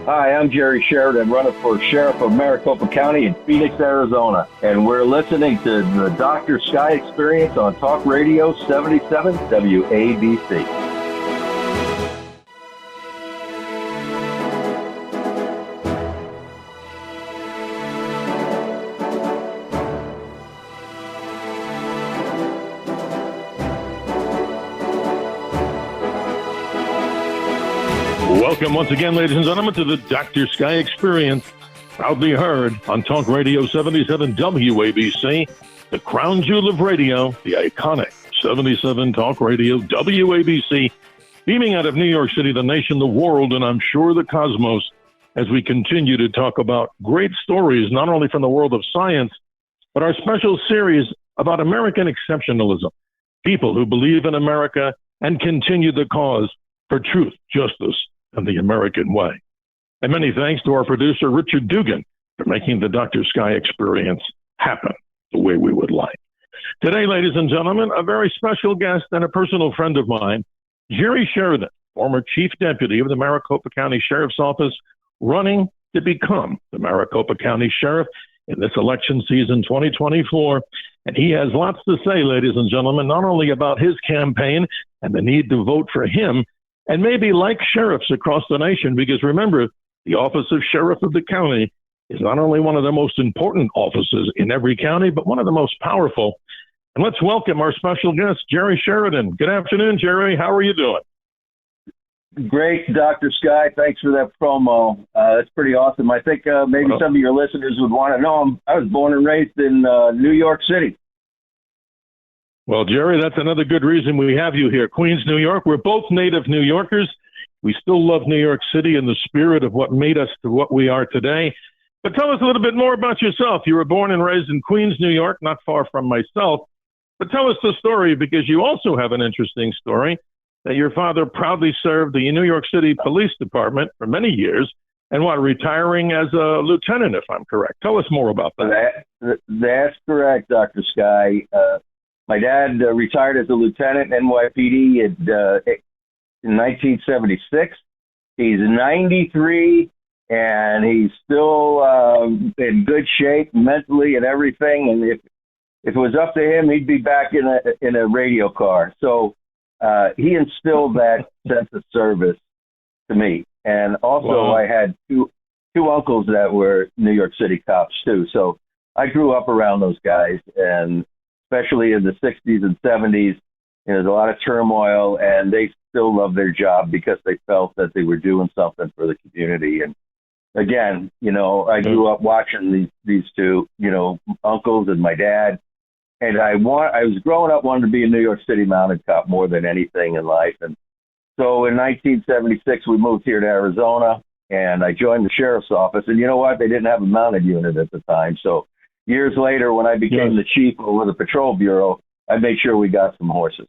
Hi, I'm Jerry Sheridan, running for Sheriff of Maricopa County in Phoenix, Arizona. And we're listening to the Dr. Sky Experience on Talk Radio 77 WABC. Welcome once again, ladies and gentlemen, to the Dr. Sky Experience, proudly heard on Talk Radio 77 WABC, the crown jewel of radio, the iconic 77 Talk Radio WABC, beaming out of New York City, the nation, the world, and I'm sure the cosmos, as we continue to talk about great stories, not only from the world of science, but our special series about American exceptionalism, people who believe in America and continue the cause for truth, justice, and the American way. And many thanks to our producer, Richard Dugan, for making the Dr. Sky Experience happen the way we would like. Today, ladies and gentlemen, a very special guest and a personal friend of mine, Jerry Sheridan, former Chief Deputy of the Maricopa County Sheriff's Office, running to become the Maricopa County Sheriff in this election season 2024. And he has lots to say, ladies and gentlemen, not only about his campaign and the need to vote for him, and maybe like sheriffs across the nation, because remember, the office of sheriff of the county is not only one of the most important offices in every county, but one of the most powerful. And let's welcome our special guest, Jerry Sheridan. Good afternoon, Jerry. How are you doing? Great, Dr. Sky. Thanks for that promo. That's pretty awesome. I think maybe some of your listeners would want to know I was born and raised in New York City. Well, Jerry, that's another good reason we have you here. Queens, New York. We're both native New Yorkers. We still love New York City in the spirit of what made us to what we are today. But tell us a little bit more about yourself. You were born and raised in Queens, New York, not far from myself. But tell us the story, because you also have an interesting story that your father proudly served the New York City Police Department for many years and retiring as a lieutenant, if I'm correct. Tell us more about that. That's correct, Dr. Sky. My dad retired as a lieutenant in NYPD in 1976. He's 93, and he's still in good shape mentally and everything. And if it was up to him, he'd be back in a radio car. So he instilled that sense of service to me. And also, wow. I had two uncles that were New York City cops too. So I grew up around those guys, and especially in the 60s and 70s, there's a lot of turmoil, and they still love their job because they felt that they were doing something for the community. And again, I grew up watching these two, uncles and my dad, and I was growing up wanting to be a New York City mounted cop more than anything in life. And so in 1976, we moved here to Arizona, and I joined the sheriff's office. And you know what? They didn't have a mounted unit at the time. So years later, when I became the chief over the patrol bureau, I made sure we got some horses.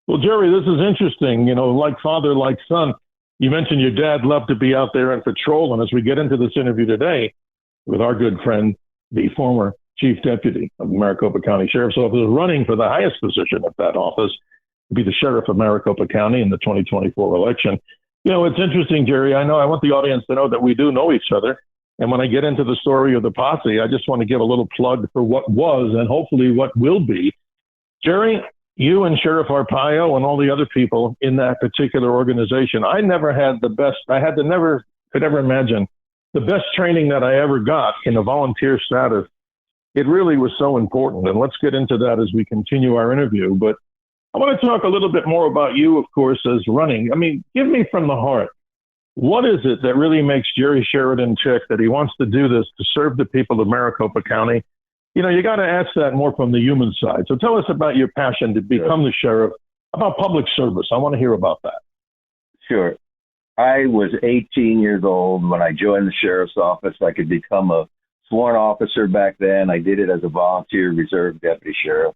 Well, Jerry, this is interesting. Like father, like son. You mentioned your dad loved to be out there and patrol. And as we get into this interview today with our good friend, the former chief deputy of the Maricopa County Sheriff's Office, running for the highest position at that office, to be the sheriff of Maricopa County in the 2024 election. It's interesting, Jerry. I want the audience to know that we do know each other. And when I get into the story of the posse, I just want to give a little plug for what was and hopefully what will be. Jerry, you and Sheriff Arpaio and all the other people in that particular organization, I never had the best, could ever imagine the best training that I ever got in a volunteer status. It really was so important. And let's get into that as we continue our interview. But I want to talk a little bit more about you, of course, as running. Give me from the heart. What is it that really makes Jerry Sheridan tick, that he wants to do this to serve the people of Maricopa County? You got to ask that more from the human side. So tell us about your passion to become the sheriff, about public service. I want to hear about that. Sure. I was 18 years old when I joined the sheriff's office. I could become a sworn officer back then. I did it as a volunteer reserve deputy sheriff.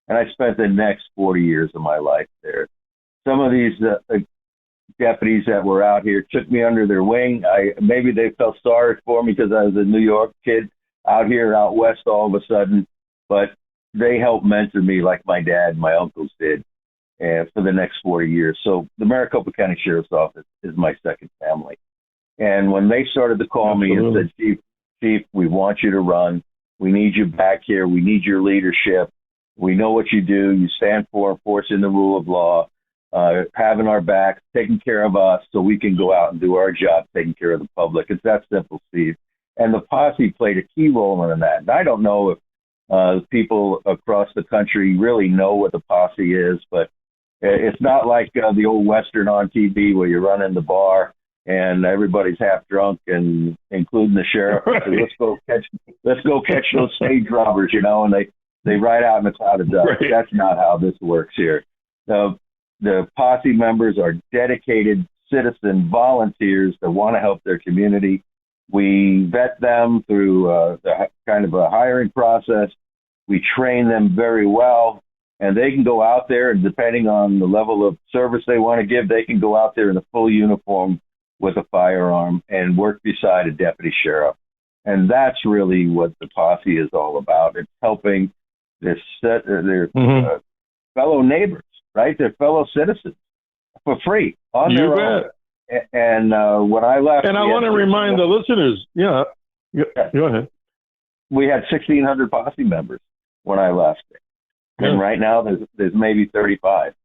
And I spent the next 40 years of my life there. Some of these deputies that were out here took me under their wing. Maybe they felt sorry for me because I was a New York kid out west all of a sudden, but they helped mentor me like my dad and my uncles did. and for the next 40 years. So the Maricopa County Sheriff's Office is my second family. And when they started to call me and said, Chief, we want you to run. We need you back here. We need your leadership. We know what you do. You stand for enforcing the rule of law, having our backs, taking care of us so we can go out and do our job, taking care of the public. It's that simple, Steve. And the posse played a key role in that. And I don't know if people across the country really know what the posse is, but it's not like the old Western on TV where you run in the bar and everybody's half drunk, and including the sheriff. Right. Let's go catch those stage robbers, and they ride out in a cloud of dust. Right. That's not how this works here. The posse members are dedicated citizen volunteers that want to help their community. We vet them through the kind of a hiring process. We train them very well, and they can go out there, and depending on the level of service they want to give, they can go out there in a full uniform with a firearm and work beside a deputy sheriff. And that's really what the posse is all about. It's helping their fellow neighbors, right? Their fellow citizens for free on their own. And when I left, and I want to remind the listeners, go ahead. We had 1,600 posse members when I left, and right now there's maybe 35.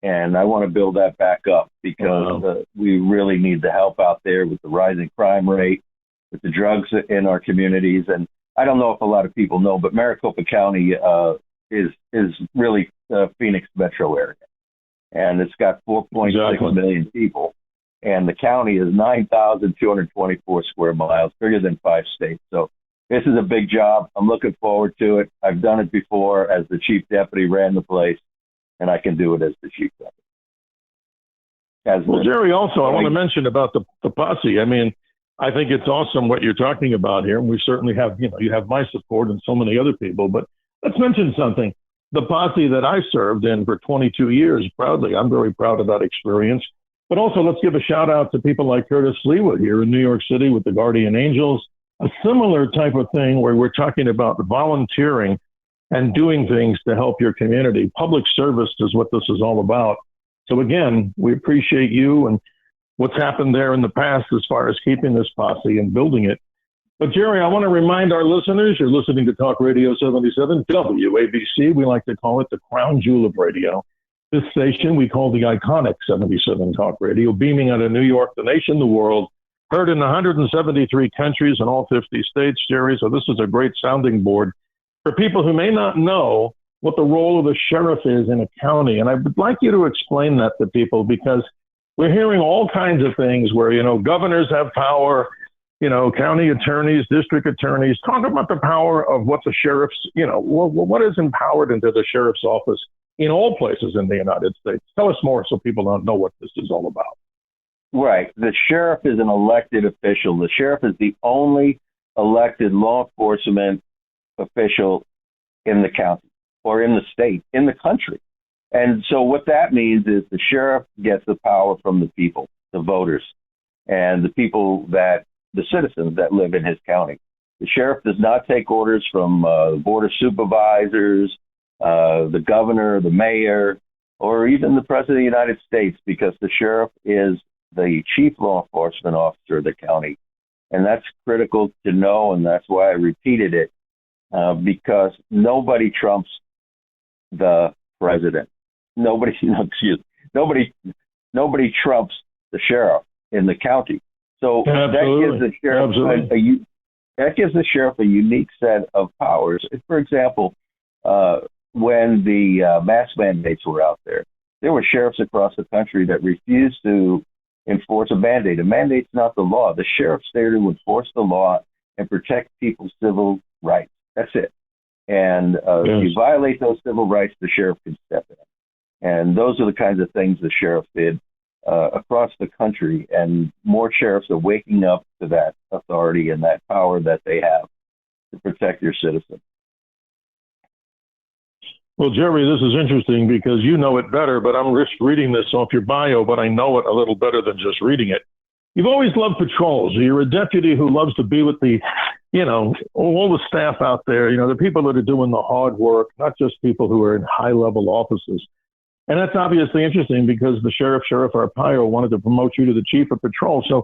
And I want to build that back up because we really need the help out there with the rising crime rate, with the drugs in our communities. And I don't know if a lot of people know, but Maricopa County is really Phoenix metro area. And it's got 4.6 million people. And the county is 9,224 square miles, bigger than 5 states. So this is a big job. I'm looking forward to it. I've done it before as the chief deputy, ran the place, and I can do it as the chief deputy. Well, Jerry, also, I want to mention about the posse. I mean, I think it's awesome what you're talking about here. And we certainly have, you have my support and so many other people. But let's mention something. The posse that I served in for 22 years, proudly, I'm very proud of that experience. But also, let's give a shout out to people like Curtis Leawood here in New York City with the Guardian Angels, a similar type of thing where we're talking about volunteering and doing things to help your community. Public service is what this is all about. So again, we appreciate you and what's happened there in the past as far as keeping this posse and building it. But Jerry, I want to remind our listeners, you're listening to Talk Radio 77 WABC. We like to call it the crown jewel of radio. This station we call the iconic 77 Talk Radio, beaming out of New York, the nation, the world, heard in 173 countries in all 50 states, Jerry. So this is a great sounding board for people who may not know what the role of the sheriff is in a county. And I would like you to explain that to people, because we're hearing all kinds of things where, governors have power, county attorneys, district attorneys. Talk about the power of what the sheriff's, what is empowered into the sheriff's office in all places in the United States. Tell us more so people don't know what this is all about. Right. The sheriff is an elected official. The sheriff is the only elected law enforcement official in the county or in the state, in the country. And so what that means is the sheriff gets the power from the people, the voters, and the citizens that live in his county. The sheriff does not take orders from the board of supervisors, the governor, the mayor, or even the president of the United States, because the sheriff is the chief law enforcement officer of the county. And that's critical to know, and that's why I repeated it, because nobody trumps the president. Nobody trumps the sheriff in the county. So that gives the sheriff a unique set of powers. For example, when the mask mandates were out there were sheriffs across the country that refused to enforce a mandate. A mandate's not the law. The sheriff's there to enforce the law and protect people's civil rights. That's it. And if you violate those civil rights, the sheriff can step in. And those are the kinds of things the sheriff did across the country. And more sheriffs are waking up to that authority and that power that they have to protect their citizens. Well, Jerry, this is interesting because you know it better, but I'm just reading this off your bio, but I know it a little better than just reading it. You've always loved patrols. You're a deputy who loves to be with the, all the staff out there, the people that are doing the hard work, not just people who are in high-level offices. And that's obviously interesting because the Sheriff Arpaio, wanted to promote you to the chief of patrol. So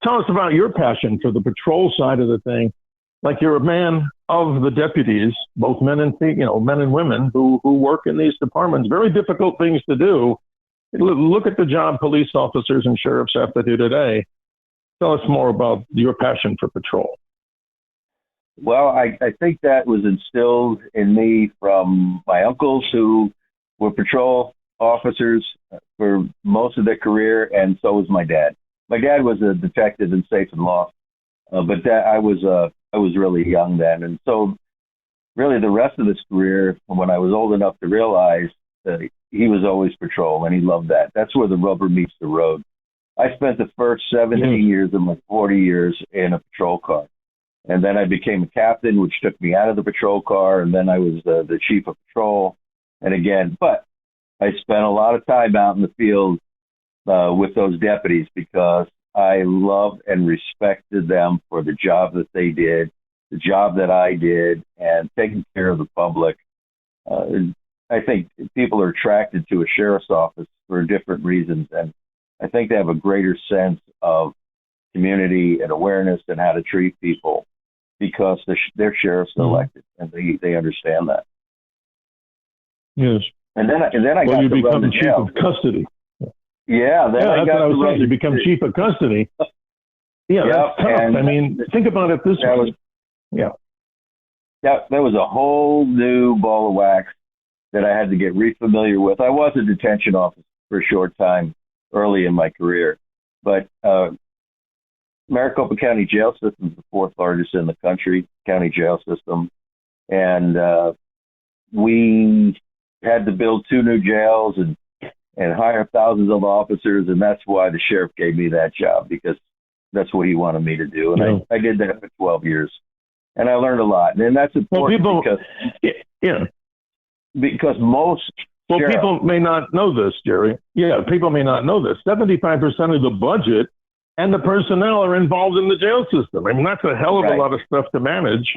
tell us about your passion for the patrol side of the thing. Like, you're a man of the deputies, both men and men and women who work in these departments. Very difficult things to do. Look at the job police officers and sheriffs have to do today. Tell us more about your passion for patrol. Well, I think that was instilled in me from my uncles, who were patrol officers for most of their career, and so was my dad. My dad was a detective in safe and loss, but I was really young then, and so really the rest of his career, when I was old enough to realize that he was always patrol, and he loved that. That's where the rubber meets the road. I spent the first 17 years of my 40 years in a patrol car, and then I became a captain, which took me out of the patrol car, and then I was the chief of patrol, and again, but I spent a lot of time out in the field with those deputies because I loved and respected them for the job that they did, the job that I did, and taking care of the public. I think people are attracted to a sheriff's office for different reasons, and I think they have a greater sense of community and awareness and how to treat people because they're sheriffs elected, and they understand that. Yes. And then I got you to become run the chief jail. of custody. Yeah, then I got to run. You become chief of custody. Yeah, that's tough. I mean, think about it this way. That was a whole new ball of wax that I had to get re-familiar with. I was a detention officer for a short time early in my career, but Maricopa County Jail System is the fourth largest in the country, county jail system, and we had to build 2 new jails and hire thousands of officers, and that's why the sheriff gave me that job, because that's what he wanted me to do. And I did that for 12 years, and I learned a lot. And that's important because most people may not know this, Jerry. Yeah, people may not know this. 75% of the budget and the personnel are involved in the jail system. I mean, that's a hell of a lot of stuff to manage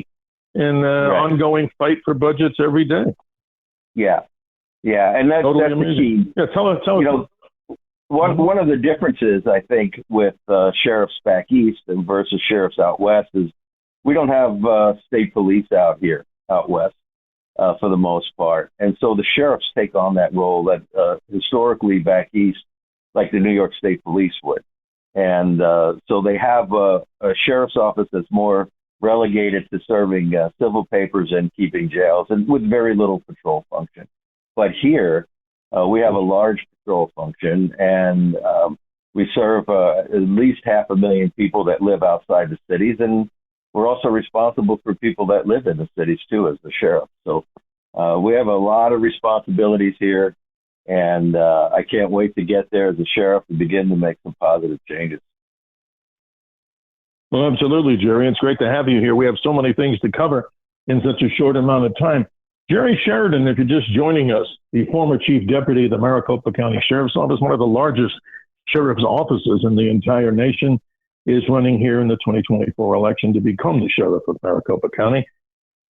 in ongoing fight for budgets every day. Yeah, and that's the key. Yeah, tell us. One of the differences, I think, with sheriffs back east and versus sheriffs out west is we don't have state police out west for the most part, and so the sheriffs take on that role that historically back east, like the New York State Police would, and so they have a sheriff's office that's more relegated to serving civil papers and keeping jails, and with very little patrol function. But here, we have a large patrol function, and we serve at least 500,000 people that live outside the cities, and we're also responsible for people that live in the cities, too, as the sheriff. So we have a lot of responsibilities here, and I can't wait to get there as a sheriff and begin to make some positive changes. Well, absolutely, Jerry. It's great to have you here. We have so many things to cover in such a short amount of time. Jerry Sheridan, if you're just joining us, the former chief deputy of the Maricopa County Sheriff's Office, one of the largest sheriff's offices in the entire nation, is running here in the 2024 election to become the sheriff of Maricopa County.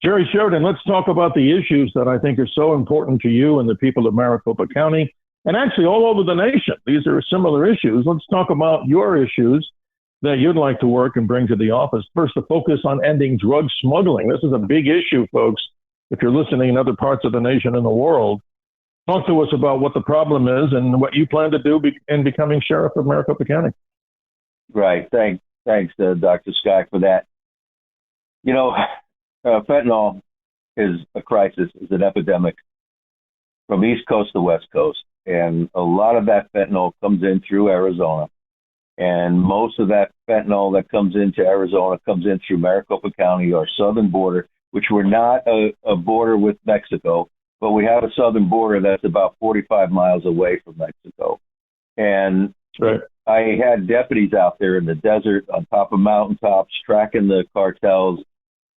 Jerry Sheridan, let's talk about the issues that I think are so important to you and the people of Maricopa County, and actually all over the nation. These are similar issues. Let's talk about your issues that you'd like to work and bring to the office. First, the focus on ending drug smuggling. This is a big issue, folks. If you're listening in other parts of the nation and the world, talk to us about what the problem is and what you plan to do in becoming sheriff of Maricopa County. Right. Thanks, Dr. Scott, for that. You know, fentanyl is a crisis, is an epidemic from East Coast to West Coast. And a lot of that fentanyl comes in through Arizona. And most of that fentanyl that comes into Arizona comes in through Maricopa County, our southern border, which we're not a border with Mexico, but we have a southern border that's about 45 miles away from Mexico. And I had deputies out there in the desert, on top of mountaintops, tracking the cartels,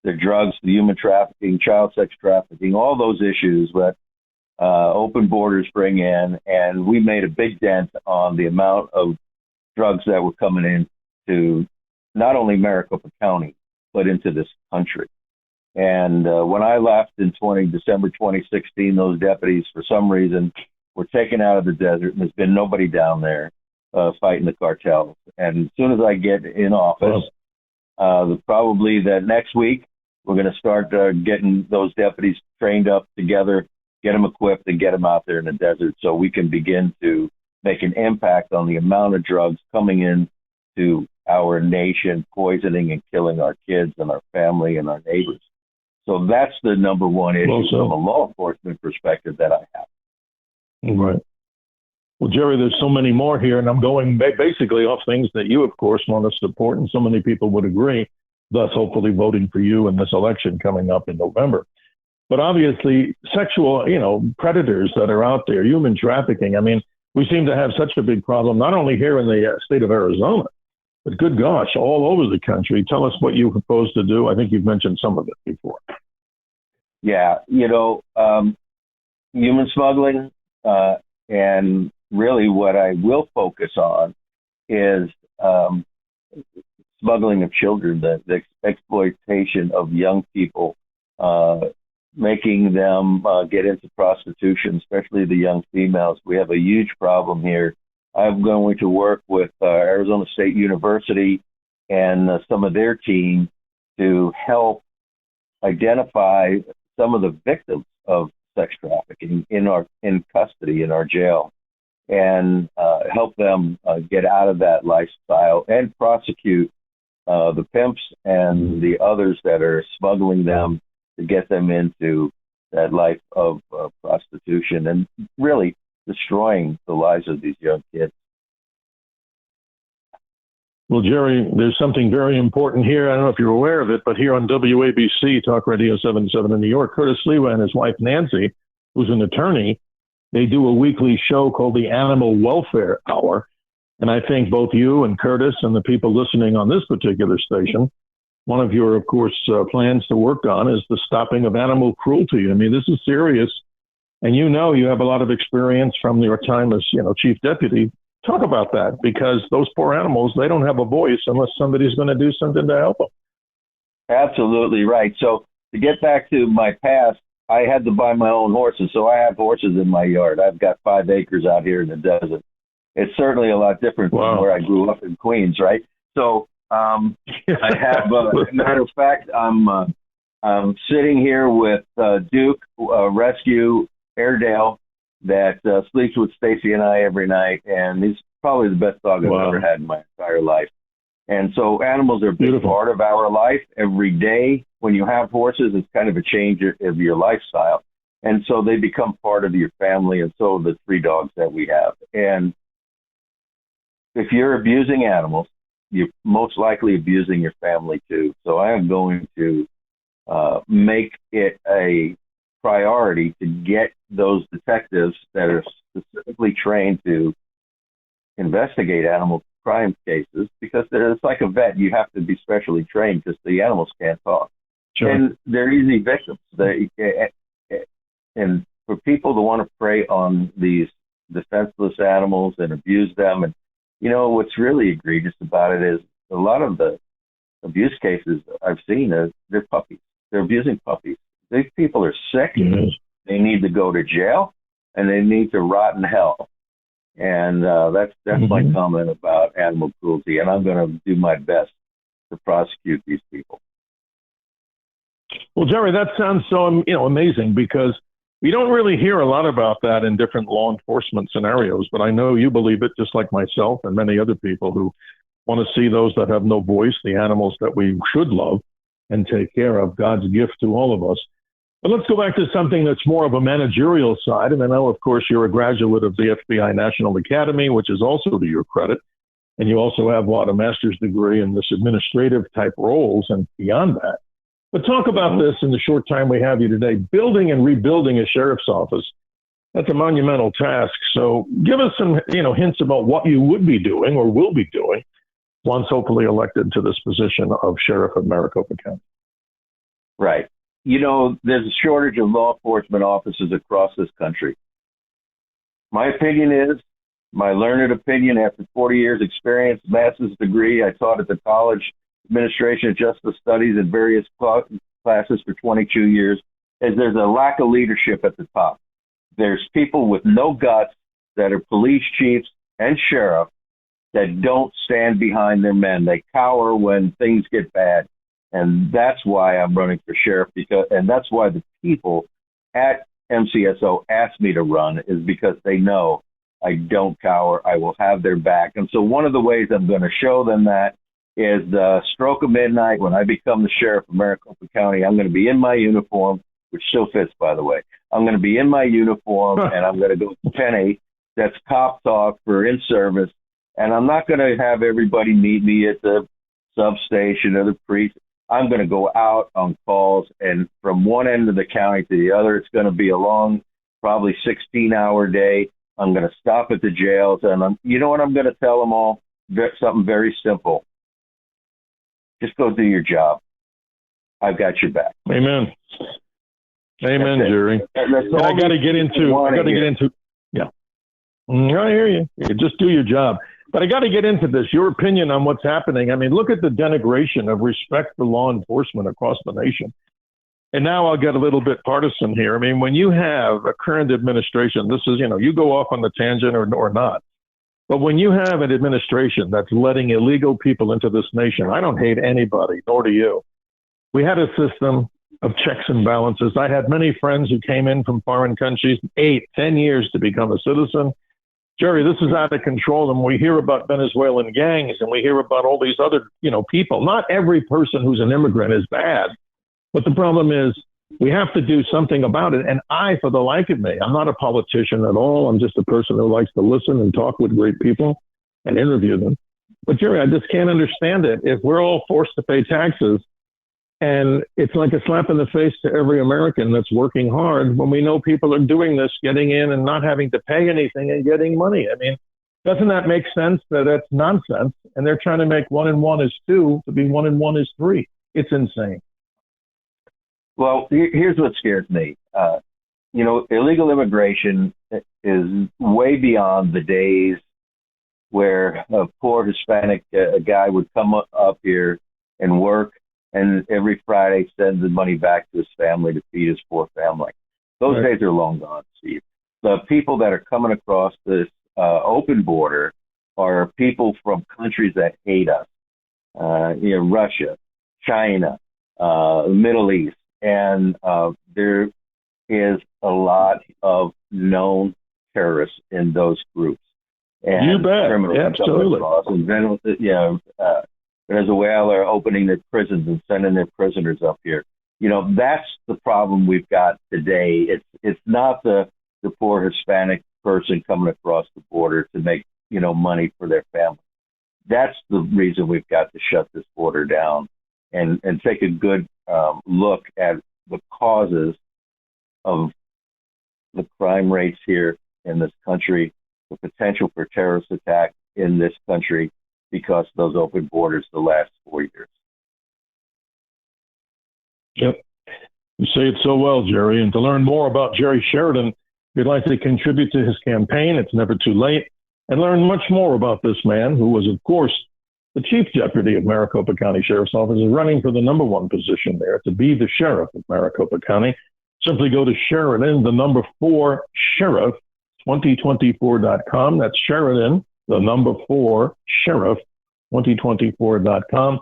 the drugs, the human trafficking, child sex trafficking, all those issues that open borders bring in. And we made a big dent on the amount of drugs that were coming in to not only Maricopa County, but into this country. And when I left in December 2016, those deputies, for some reason, were taken out of the desert, and there's been nobody down there fighting the cartels. And as soon as I get in office, probably that next week, we're going to start getting those deputies trained up together, get them equipped, and get them out there in the desert so we can begin to make an impact on the amount of drugs coming in to our nation, poisoning and killing our kids and our family and our neighbors. So that's the number one issue from a law enforcement perspective that I have. Right. Well, Jerry, there's so many more here, and I'm going basically off things that you, of course, want to support, and so many people would agree, thus hopefully voting for you in this election coming up in November. But obviously, sexual, predators that are out there, human trafficking. I mean, we seem to have such a big problem, not only here in the state of Arizona, but good gosh, all over the country. Tell us what you propose to do. I think you've mentioned some of it before. Yeah, human smuggling, and really what I will focus on is smuggling of children, the exploitation of young people, making them get into prostitution, especially the young females. We have a huge problem here. I'm going to work with Arizona State University and some of their team to help identify some of the victims of sex trafficking in custody in our jail, and help them get out of that lifestyle and prosecute the pimps and the others that are smuggling them to get them into that life of prostitution and really destroying the lives of these young kids. Well, Jerry, there's something very important here. I don't know if you're aware of it, but here on WABC, Talk Radio 77 in New York, Curtis Lewa and his wife, Nancy, who's an attorney, they do a weekly show called the Animal Welfare Hour. And I think both you and Curtis and the people listening on this particular station, one of your, of course, plans to work on is the stopping of animal cruelty. I mean, this is serious. And you have a lot of experience from your time as, chief deputy. Talk about that, because those poor animals, they don't have a voice unless somebody's going to do something to help them. Absolutely right. So to get back to my past, I had to buy my own horses. So I have horses in my yard. I've got 5 acres out here in the desert. It's certainly a lot different from where I grew up in Queens, right? So I have, matter of fact, I'm sitting here with Duke, Rescue Airedale, that sleeps with Stacy and I every night, and he's probably the best dog I've ever had in my entire life. And so animals are a big part of our life every day. When you have horses, it's kind of a change of your lifestyle. And so they become part of your family, and so the 3 dogs that we have. And if you're abusing animals, you're most likely abusing your family too. So I am going to make it a priority to get those detectives that are specifically trained to investigate animal crime cases, because it's like a vet. You have to be specially trained because the animals can't talk. Sure. And they're easy victims. And for people to want to prey on these defenseless animals and abuse them, and what's really egregious about it is a lot of the abuse cases I've seen they're puppies. They're abusing puppies. These people are sick. Mm-hmm. They need to go to jail, and they need to rot in hell. And that's my comment about animal cruelty. And I'm going to do my best to prosecute these people. Well, Jerry, that sounds so amazing, because we don't really hear a lot about that in different law enforcement scenarios. But I know you believe it, just like myself and many other people who want to see those that have no voice, the animals that we should love and take care of, God's gift to all of us. But let's go back to something that's more of a managerial side. And I know, of course, you're a graduate of the FBI National Academy, which is also to your credit. And you also have, a master's degree in this administrative type roles and beyond that. But talk about this in the short time we have you today. Building and rebuilding a sheriff's office, that's a monumental task. So give us some, hints about what you would be doing or will be doing once hopefully elected to this position of sheriff of Maricopa County. Right. There's a shortage of law enforcement officers across this country. My opinion is, my learned opinion after 40 years experience, master's degree, I taught at the College Administration of Justice Studies in various classes for 22 years, is there's a lack of leadership at the top. there's people with no guts that are police chiefs and sheriffs that don't stand behind their men. They cower when things get bad. And that's why I'm running for sheriff, and that's why the people at MCSO asked me to run, is because they know I don't cower. I will have their back. And so one of the ways I'm going to show them that is the stroke of midnight when I become the sheriff of Maricopa County. I'm going to be in my uniform, which still fits, by the way. I'm going to be in my uniform, and I'm going to go to Penny. That's cop talk for in service. And I'm not going to have everybody meet me at the substation or the precinct. I'm going to go out on calls, and from one end of the county to the other, it's going to be a long, probably 16-hour day. I'm going to stop at the jails, and you know what I'm going to tell them all? Something very simple. Just go do your job. I've got your back. Amen. Amen, Jerry. And I got to get into, yeah. I hear you. Just do your job. But I got to get into this, your opinion on what's happening. I mean, look at the denigration of respect for law enforcement across the nation. And now I'll get a little bit partisan here. I mean, when you have a current administration, this is, you go off on the tangent or not. But when you have an administration that's letting illegal people into this nation, I don't hate anybody, nor do you. We had a system of checks and balances. I had many friends who came in from foreign countries, 8, 10 years to become a citizen. Jerry, this is out of control, and we hear about Venezuelan gangs, and we hear about all these other, people. Not every person who's an immigrant is bad, but the problem is we have to do something about it. And for the life of me, I'm not a politician at all. I'm just a person who likes to listen and talk with great people and interview them. But Jerry, I just can't understand it. If we're all forced to pay taxes, and it's like a slap in the face to every American that's working hard when we know people are doing this, getting in and not having to pay anything and getting money. I mean, doesn't that make sense? That's nonsense. And they're trying to make 1 and 1 is 2 to be 1 and 1 is 3. It's insane. Well, here's what scares me. Illegal immigration is way beyond the days where a poor Hispanic guy would come up here and work, and every Friday send the money back to his family to feed his poor family. Those days are long gone, Steve. The people that are coming across this open border are people from countries that hate us. Russia, China, the Middle East. And there is a lot of known terrorists in those groups. And you bet. Absolutely. Venezuela are opening their prisons and sending their prisoners up here. That's the problem we've got today. It's not the poor Hispanic person coming across the border to make, money for their family. That's the reason we've got to shut this border down and take a good look at the causes of the crime rates here in this country, the potential for terrorist attack in this country, because of those open borders the last 4 years. Yep. You say it so well, Jerry. And to learn more about Jerry Sheridan, if you'd like to contribute to his campaign, it's never too late, and learn much more about this man who was, of course, the chief deputy of Maricopa County Sheriff's Office, is running for the number 1 position there, to be the sheriff of Maricopa County. Simply go to Sheridan, the number 4 sheriff, 2024.com. That's Sheridan, the number 4 sheriff, 2024.com.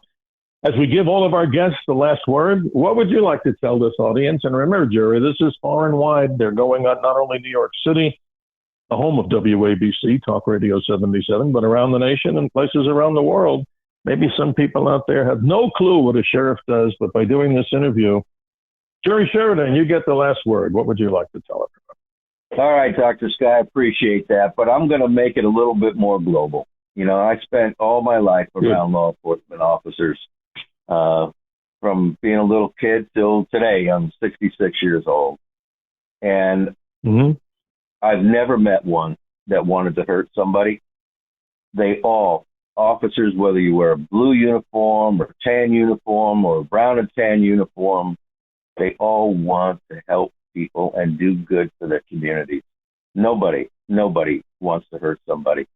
As we give all of our guests the last word, what would you like to tell this audience? And remember, Jerry, this is far and wide. They're going on not only New York City, the home of WABC, Talk Radio 77, but around the nation and places around the world. Maybe some people out there have no clue what a sheriff does, but by doing this interview, Jerry Sheridan, you get the last word. What would you like to tell everyone? All right, Dr. Sky, I appreciate that, but I'm going to make it a little bit more global. I spent all my life around law enforcement officers, from being a little kid till today. I'm 66 years old. And I've never met one that wanted to hurt somebody. They all, officers, whether you wear a blue uniform or tan uniform or a brown and tan uniform, they all want to help people and do good for their communities. Nobody wants to hurt somebody.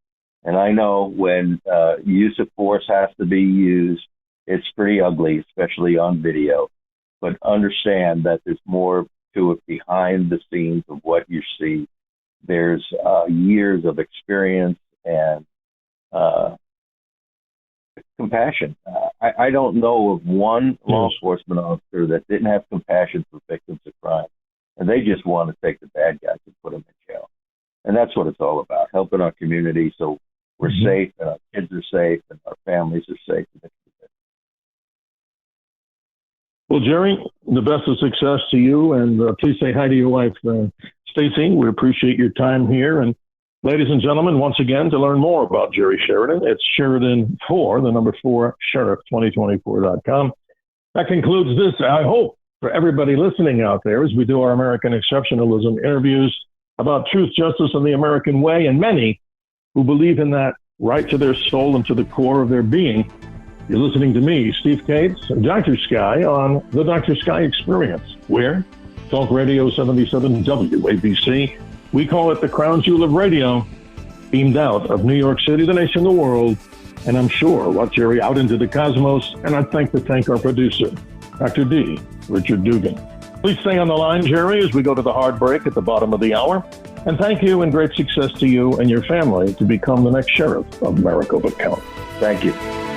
And I know when use of force has to be used, it's pretty ugly, especially on video. But understand that there's more to it behind the scenes of what you see. There's years of experience and compassion. I don't know of one law enforcement officer that didn't have compassion for victims of crime, and they just want to take the bad guys and put them in jail. And that's what it's all about, helping our community so we're safe, and our kids are safe, and our families are safe. Well, Jerry, the best of success to you, and please say hi to your wife, Stacy. We appreciate your time here. And ladies and gentlemen, once again, to learn more about Jerry Sheridan, it's Sheridan 4, the number 4, sheriff2024.com. That concludes this, I hope, for everybody listening out there as we do our American Exceptionalism interviews about truth, justice, and the American way, and many who believe in that right to their soul and to the core of their being. You're listening to me, Steve Cates, and Dr. Sky on the Dr. Sky Experience, where Talk Radio 77 WABC, we call it the crown jewel of radio, beamed out of New York City, the nation, the world, and I'm sure what Jerry out into the cosmos, and I'd like to thank our producer, Dr. D. Richard Dugan. Please stay on the line, Jerry, as we go to the hard break at the bottom of the hour, and thank you and great success to you and your family to become the next sheriff of Maricopa County. Thank you.